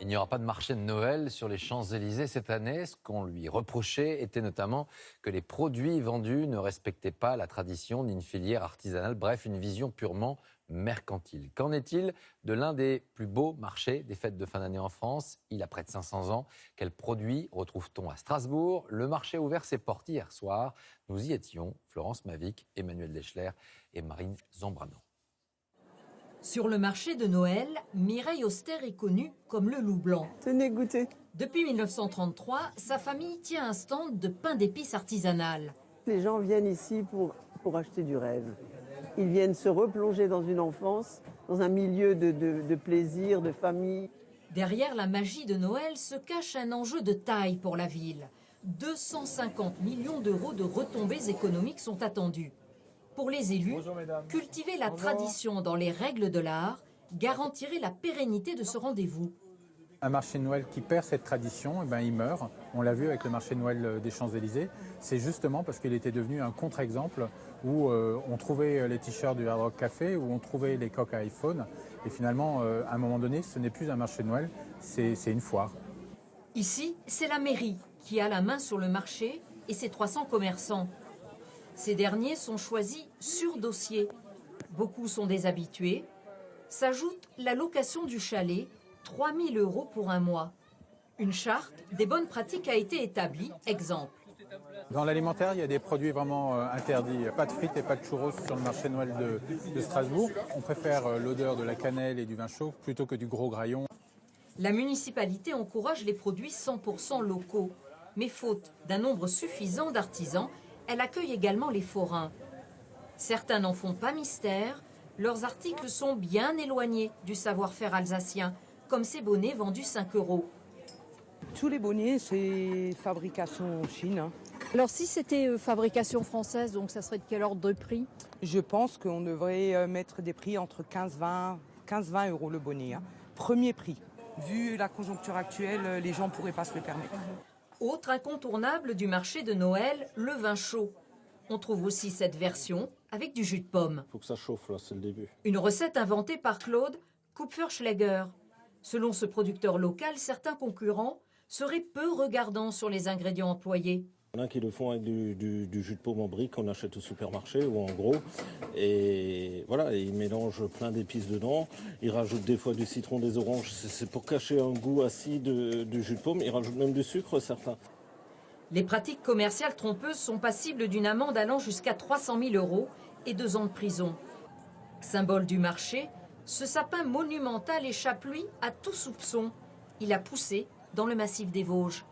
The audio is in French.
Il n'y aura pas de marché de Noël sur les Champs-Élysées cette année. Ce qu'on lui reprochait était notamment que les produits vendus ne respectaient pas la tradition d'une filière artisanale. Bref, une vision purement mercantile. Qu'en est-il de l'un des plus beaux marchés des fêtes de fin d'année en France? Il a près de 500 ans. Quels produits retrouve-t-on à Strasbourg? Le marché a ouvert ses portes hier soir. Nous y étions, Florence Mavic, Emmanuel Deschler et Marine Zambrano. Sur le marché de Noël, Mireille Auster est connue comme le loup blanc. Tenez, goûtez. Depuis 1933, sa famille tient un stand de pain d'épices artisanal. Les gens viennent ici pour acheter du rêve. Ils viennent se replonger dans une enfance, dans un milieu de plaisir, de famille. Derrière la magie de Noël se cache un enjeu de taille pour la ville. 250 millions d'euros de retombées économiques sont attendus. Pour les élus, cultiver la tradition dans les règles de l'art garantirait la pérennité de ce rendez-vous. Un marché de Noël qui perd cette tradition, il meurt. On l'a vu avec le marché de Noël des Champs-Élysées. C'est justement parce qu'il était devenu un contre-exemple où on trouvait les t-shirts du Hard Rock Café, où on trouvait les coques à iPhone. Et finalement, à un moment donné, ce n'est plus un marché de Noël, c'est une foire. Ici, c'est la mairie qui a la main sur le marché et ses 300 commerçants. Ces derniers sont choisis sur dossier. Beaucoup sont des habitués. S'ajoute la location du chalet, 3 000 € pour un mois. Une charte des bonnes pratiques a été établie. Exemple. Dans l'alimentaire, il y a des produits vraiment interdits. Pas de frites et pas de churros sur le marché de Noël de Strasbourg. On préfère l'odeur de la cannelle et du vin chaud plutôt que du gros graillon. La municipalité encourage les produits 100% locaux. Mais faute d'un nombre suffisant d'artisans, elle accueille également les forains. Certains n'en font pas mystère. Leurs articles sont bien éloignés du savoir-faire alsacien, comme ces bonnets vendus 5 €. Tous les bonnets, c'est fabrication en Chine. Alors si c'était fabrication française, donc ça serait de quel ordre de prix? Je pense qu'on devrait mettre des prix entre 15-20 € le bonnet. Premier prix. Vu la conjoncture actuelle, les gens ne pourraient pas se le permettre. Autre incontournable du marché de Noël, le vin chaud. On trouve aussi cette version avec du jus de pomme. Il faut que ça chauffe, là, c'est le début. Une recette inventée par Claude Kupferschläger. Selon ce producteur local, certains concurrents seraient peu regardants sur les ingrédients employés. Il y en a qui le font avec du jus de pomme en brique qu'on achète au supermarché ou en gros. Et voilà, ils mélangent plein d'épices dedans. Ils rajoutent des fois du citron, des oranges. C'est pour cacher un goût acide du jus de pomme. Ils rajoutent même du sucre, certains. Les pratiques commerciales trompeuses sont passibles d'une amende allant jusqu'à 300 000 € et 2 ans de prison. Symbole du marché, ce sapin monumental échappe, lui, à tout soupçon. Il a poussé dans le massif des Vosges.